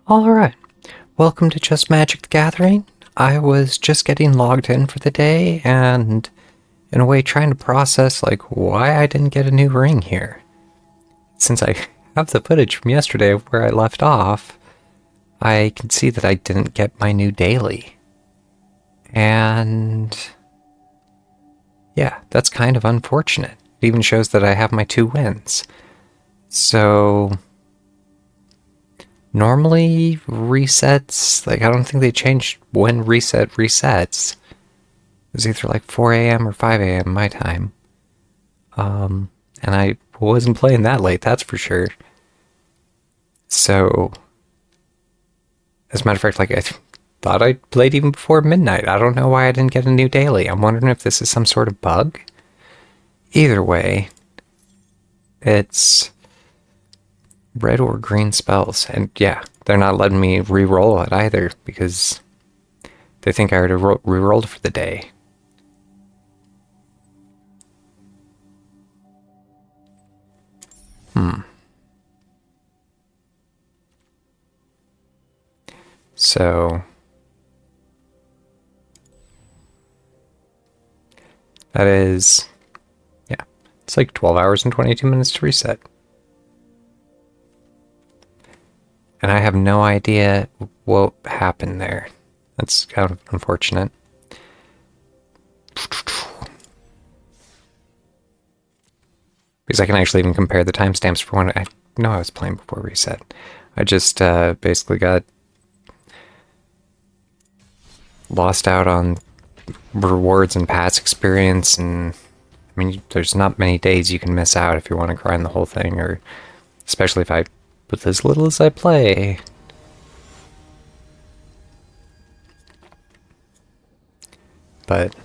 Alright, welcome to Just Magic the Gathering. I was just getting logged in for the day and, in a way, trying to process, why I didn't get a new ring here. Since I have the footage from yesterday of where I left off, I can see that I didn't get my new daily. And yeah, that's kind of unfortunate. It even shows that I have my 2 wins. So normally resets, I don't think they changed when reset resets. It was either 4 a.m. or 5 a.m. my time. And I wasn't playing that late, that's for sure. So, as a matter of fact, I thought I played even before midnight. I don't know why I didn't get a new daily. I'm wondering if this is some sort of bug. Either way, it's red or green spells. And yeah, they're not letting me re-roll it either because they think I already re-rolled for the day. So that is, yeah, it's 12 hours and 22 minutes to reset. And I have no idea what happened there. That's kind of unfortunate. Because I can actually even compare the timestamps for when I know I was playing before reset. I just basically got lost out on rewards and past experience, and I mean, there's not many days you can miss out if you want to grind the whole thing, or especially if I, with as little as I play. But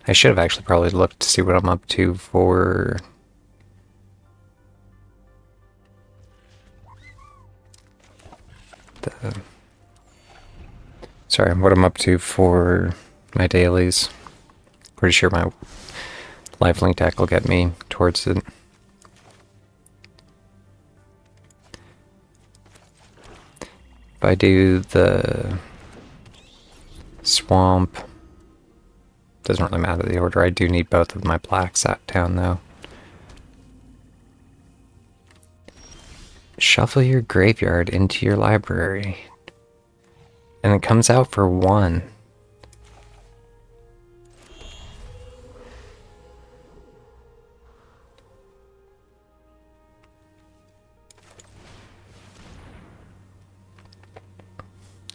I should have actually probably looked to see what I'm up to for what I'm up to for my dailies. Pretty sure my lifelink deck will get me towards it. If I do the swamp, doesn't really matter the order. I do need both of my blacks out down though. Shuffle your graveyard into your library. And it comes out for 1. And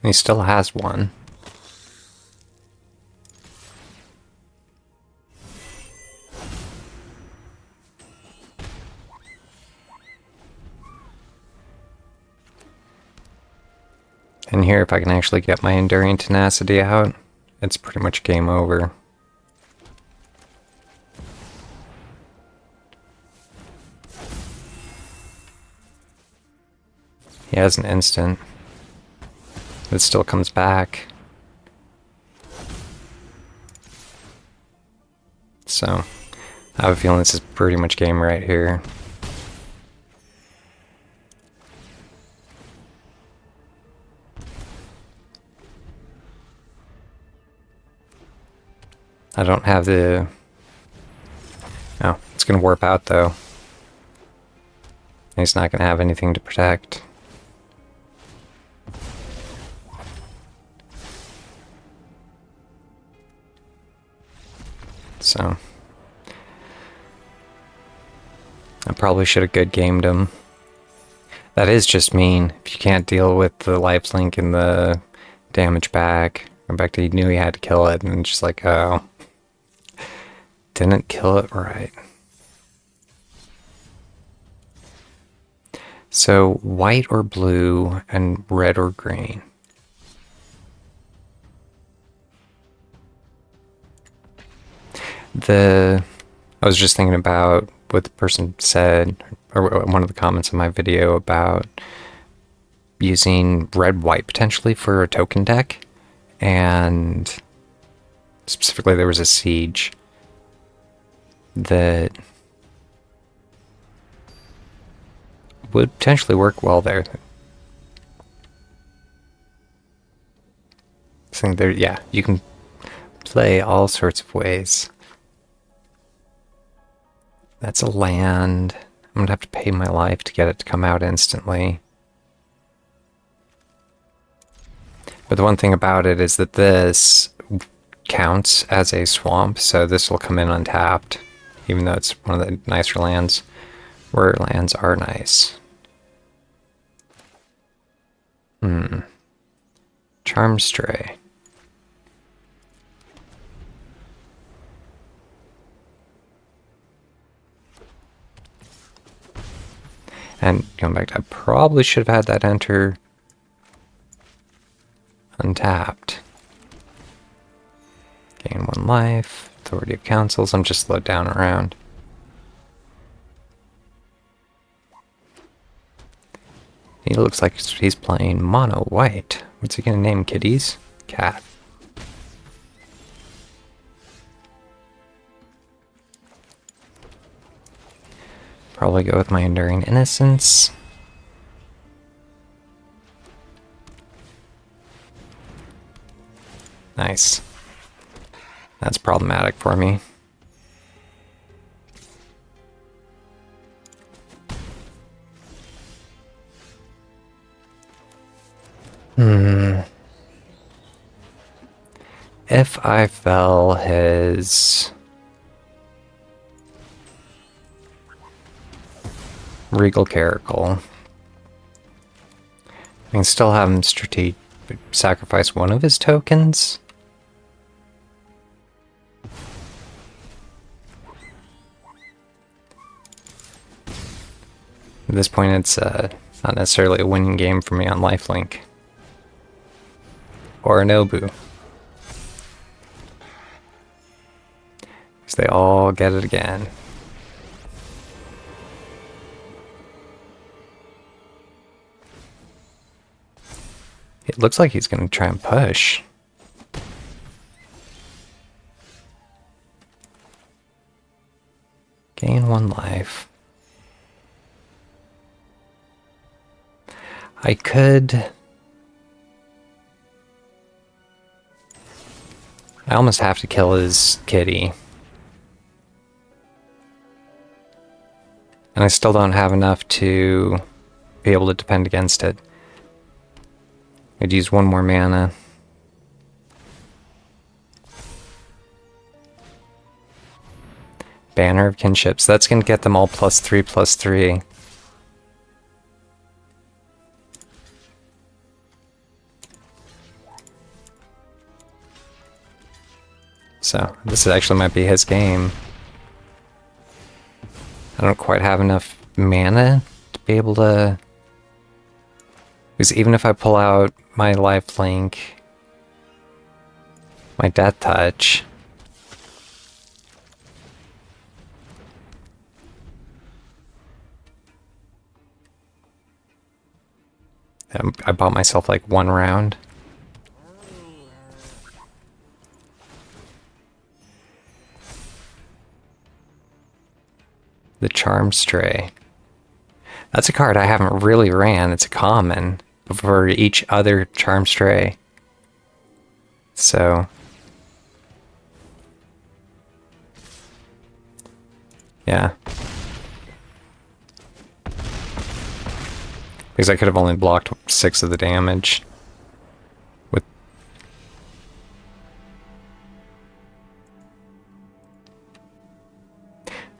he still has 1. And here, if I can actually get my Enduring Tenacity out, it's pretty much game over. He has an instant. It still comes back. So, I have a feeling this is pretty much game right here. I don't have the... Oh, it's going to warp out though. He's not going to have anything to protect. So, I probably should have good gamed him. That is just mean. If you can't deal with the lifelink and the damage back, go back to he knew he had to kill it, and just oh, didn't kill it right. So, white or blue, and red or green. I was just thinking about what the person said, or one of the comments in my video about using red-white potentially for a token deck, and specifically there was a siege that would potentially work well there. So there, yeah, you can play all sorts of ways. That's a land. I'm gonna have to pay my life to get it to come out instantly. But the one thing about it is that this counts as a swamp, so this will come in untapped, even though it's one of the nicer lands, where lands are nice. Charm Stray. And going back to, I probably should have had that enter untapped. Gain 1 life. Authority of Councils. I'm just slowed down around. He looks like he's playing mono white. What's he gonna name kitties? Cat. Probably go with my Enduring Innocence. Nice. That's problematic for me. If I fell his Regal Caracal, I can still have him sacrifice one of his tokens. At this point, it's not necessarily a winning game for me on lifelink. Or an Obu. Because they all get it again. It looks like he's going to try and push. Gain 1 life. I could... I almost have to kill his kitty. And I still don't have enough to be able to defend against it. I'd use 1 more mana. Banner of Kinships. That's going to get them all +3/+3. So, this actually might be his game. I don't quite have enough mana to be able to... Because even if I pull out my lifelink, my Death Touch, I bought myself like 1 round. The Charm Stray. That's a card I haven't really ran. It's a common for each other Charm Stray. So... yeah. Because I could have only blocked 6 of the damage. With...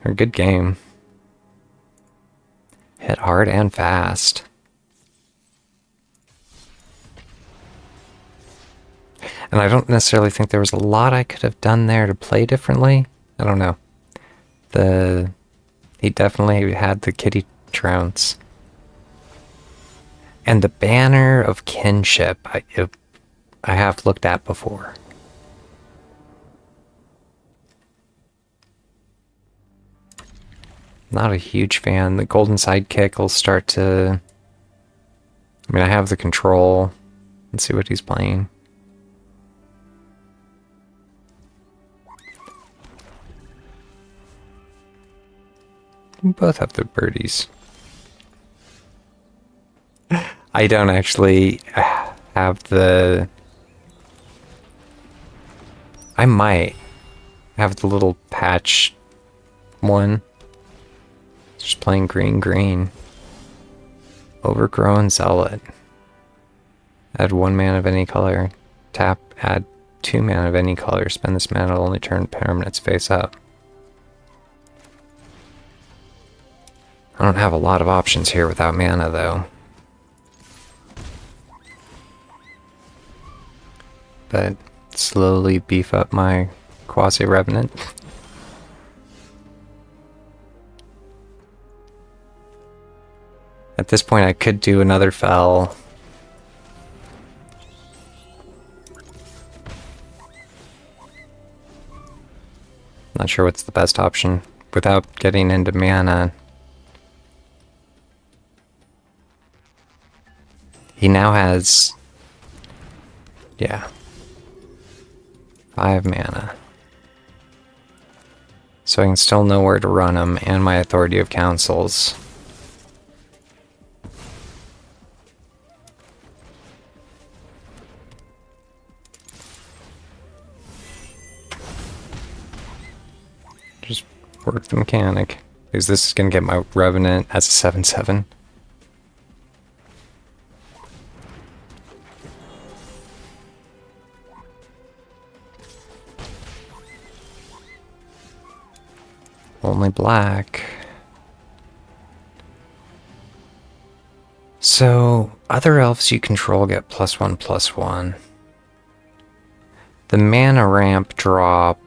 a good game. Hit hard and fast. And I don't necessarily think there was a lot I could have done there to play differently. I don't know. He definitely had the kitty trounce. And the Banner of Kinship, I have looked at before. Not a huge fan. The Golden Sidekick will start to... I mean, I have the control. Let's see what he's playing. We both have the birdies. I don't actually have the... I might have the little patch one. Just playing green. Overgrown Zealot. Add 1 mana of any color. Tap, add 2 mana of any color. Spend this mana, it'll only turn permanents face up. I don't have a lot of options here without mana, though. But slowly beef up my Quasi-Revenant. At this point, I could do another Fel. Not sure what's the best option without getting into mana. He now has... yeah. 5 mana. So I can still know where to run him, and my Authority of Councils. Just work the mechanic. Because this is going to get my Revenant as a 7/7. Only black. So, other elves you control get +1/+1. The mana ramp drop...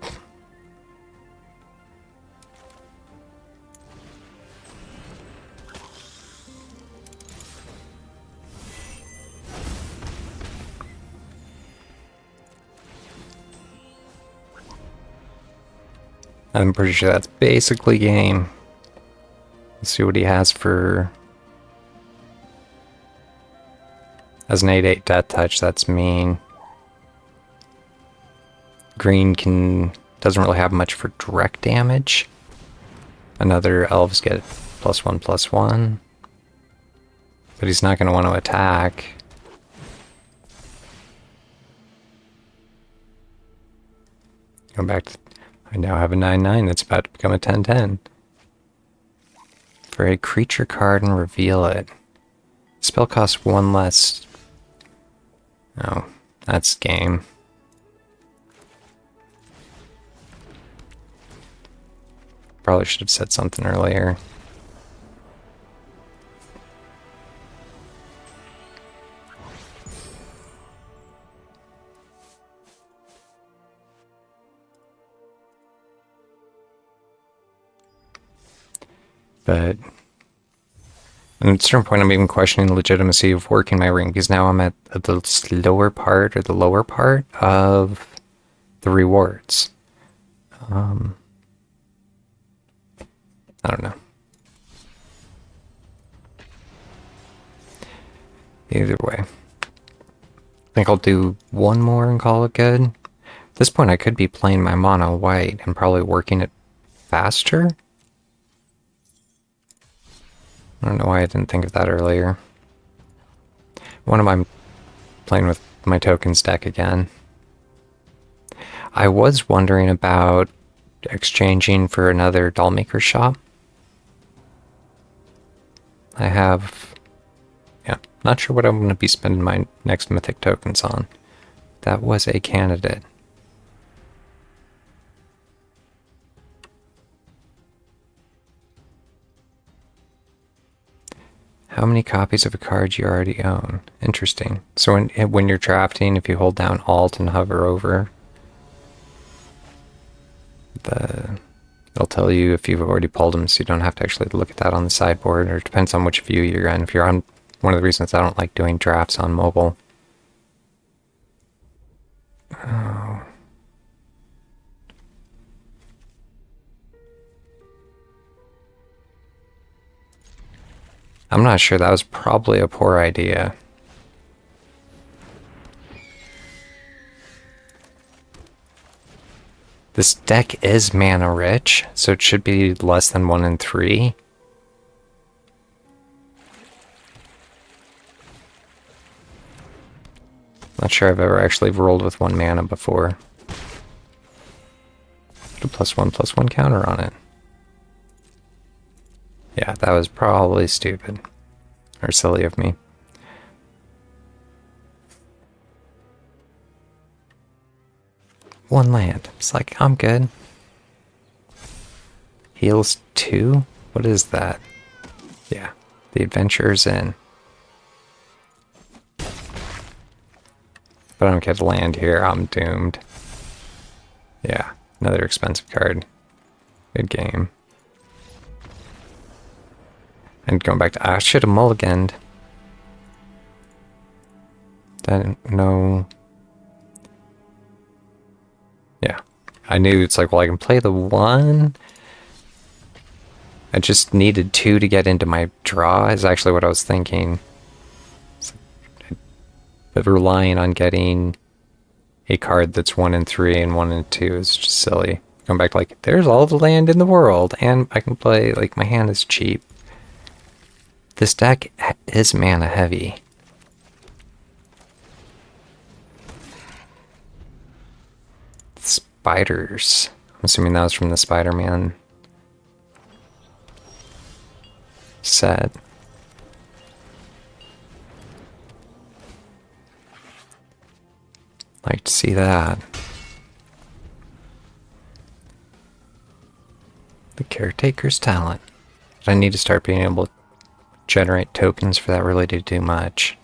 I'm pretty sure that's basically game. Let's see what he has for... as an 8/8 death touch, that's mean. Green doesn't really have much for direct damage. Another elves get +1/+1. But he's not going to want to attack. Go back to... I now have a 9/9 that's about to become a 10/10. For a creature card and reveal it. Spell costs 1 less. Oh, that's game. Probably should have said something earlier. But at a certain point, I'm even questioning the legitimacy of working my ring, because now I'm at the lower part, or the lower part of the rewards. I don't know. Either way. I think I'll do one more and call it good. At this point, I could be playing my mono white and probably working it faster. I don't know why I didn't think of that earlier. When am I playing with my tokens deck again? I was wondering about exchanging for another Dollmaker shop. I have... yeah, not sure what I'm going to be spending my next mythic tokens on. That was a candidate. How many copies of a card you already own? Interesting. So when you're drafting, if you hold down Alt and hover over, it'll tell you if you've already pulled them, so you don't have to actually look at that on the sideboard, or it depends on which view you're in. If you're on... one of the reasons I don't like doing drafts on mobile. Oh. I'm not sure, that was probably a poor idea. This deck is mana rich, so it should be less than 1 in 3. Not sure I've ever actually rolled with 1 mana before. Put a +1/+1 counter on it. Yeah, that was probably stupid. Or silly of me. One land. It's like, I'm good. Heals 2? What is that? Yeah, the Adventurer's Inn. If I don't get land here, I'm doomed. Yeah, another expensive card. Good game. And going back to... I should have mulliganed. No... Yeah. I knew it's like, well, I can play the 1. I just needed 2 to get into my draw, is actually what I was thinking. But relying on getting a card that's 1 and 3 and 1 and 2 is just silly. Going back to like, there's all the land in the world, and I can play, like, my hand is cheap. This deck is mana heavy. Spiders. I'm assuming that was from the Spider-Man set. Like to see that. The Caretaker's Talent. But I need to start being able to generate tokens for that really to do much.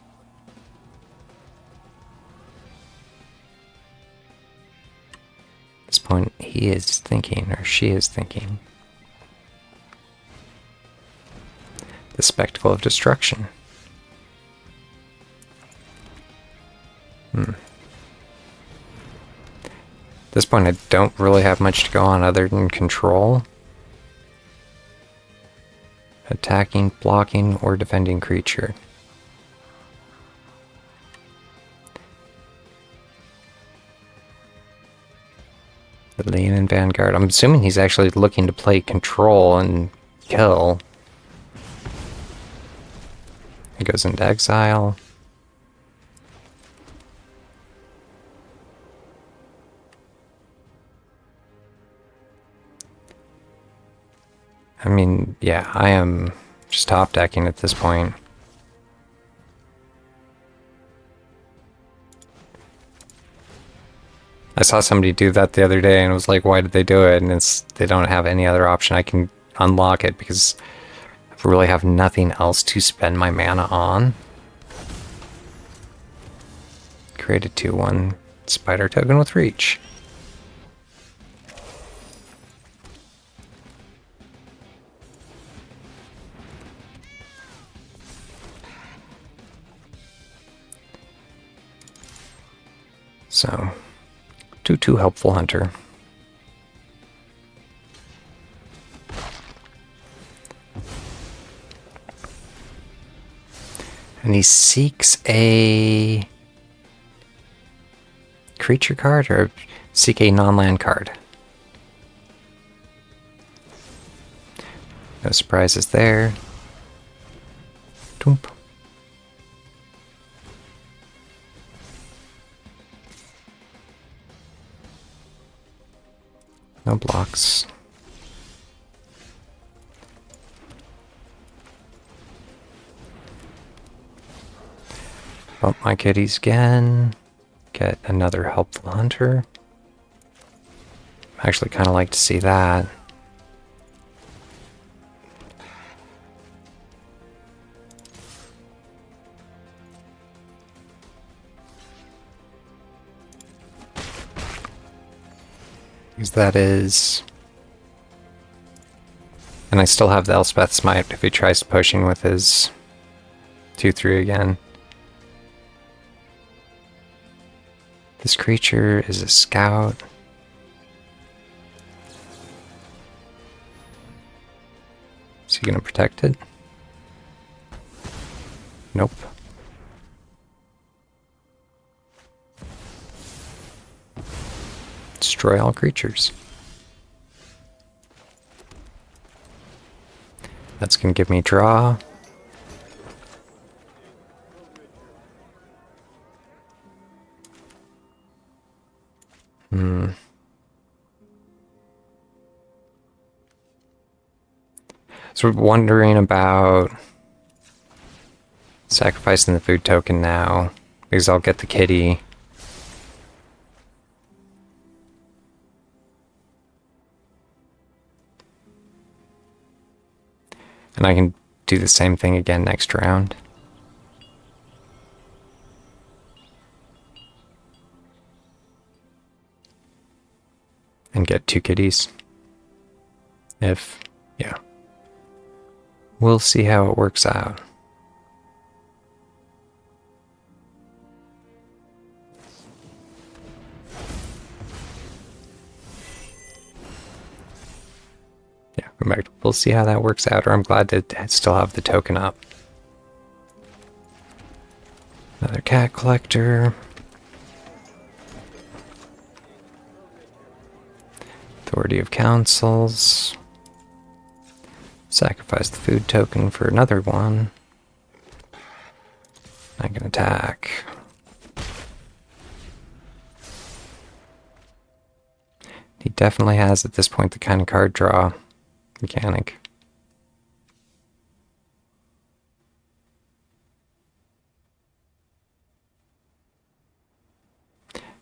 At this point, he is thinking, or she is thinking. The Spectacle of Destruction. At this point, I don't really have much to go on other than control. Attacking, blocking, or defending creature. The Leonin Vanguard. I'm assuming he's actually looking to play control and kill. He goes into exile. I mean, yeah, I am just top decking at this point. I saw somebody do that the other day and was like, why did they do it? And they don't have any other option. I can unlock it because I really have nothing else to spend my mana on. Create a 2/1 spider token with reach. So, 2/2 Helpful Hunter. And he seeks a creature card or seek a non-land card. No surprises there. Doomp. No blocks. Bump my kitties again. Get another Helpful Hunter. I actually kind of like to see that. Because that is... And I still have the Elspeth Smite if he tries pushing with his 2/3 again. This creature is a scout. Is he going to protect it? Nope. Destroy all creatures. That's going to give me draw. So wondering about sacrificing the food token now, because I'll get the kitty. And I can do the same thing again next round. And get 2 kitties. Yeah. We'll see how it works out. Yeah, we'll see how that works out, or I'm glad to still have the token up. Another cat collector. Authority of councils. Sacrifice the food token for another one. I can attack. He definitely has at this point the kind of card draw mechanic.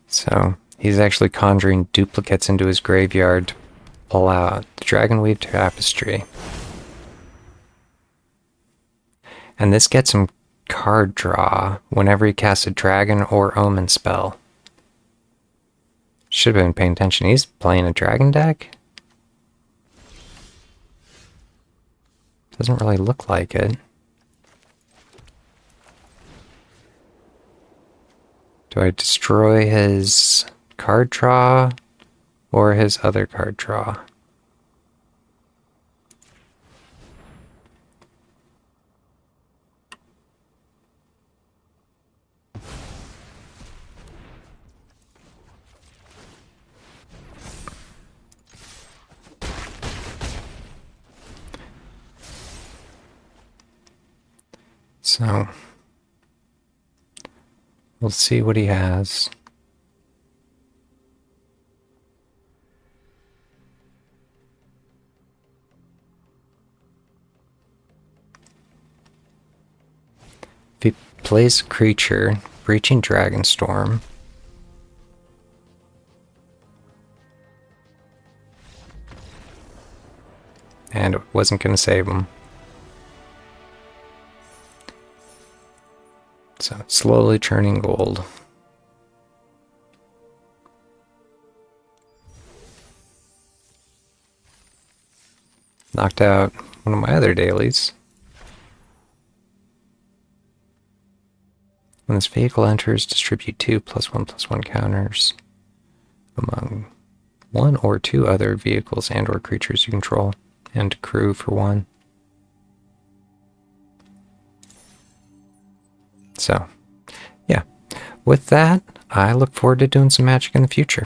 So he's actually conjuring duplicates into his graveyard to pull out the Dragonweave Tapestry. And this gets him card draw whenever he casts a dragon or omen spell. Should have been paying attention. He's playing a dragon deck? Doesn't really look like it. Do I destroy his card draw or his other card draw? So, we'll see what he has. If he plays a creature, Breaching Dragonstorm. And it wasn't going to save him. So it's slowly churning gold. Knocked out one of my other dailies. When this vehicle enters, distribute 2 +1/+1 counters among 1 or 2 other vehicles and or creatures you control, and crew for 1. So, yeah. With that, I look forward to doing some Magic in the future.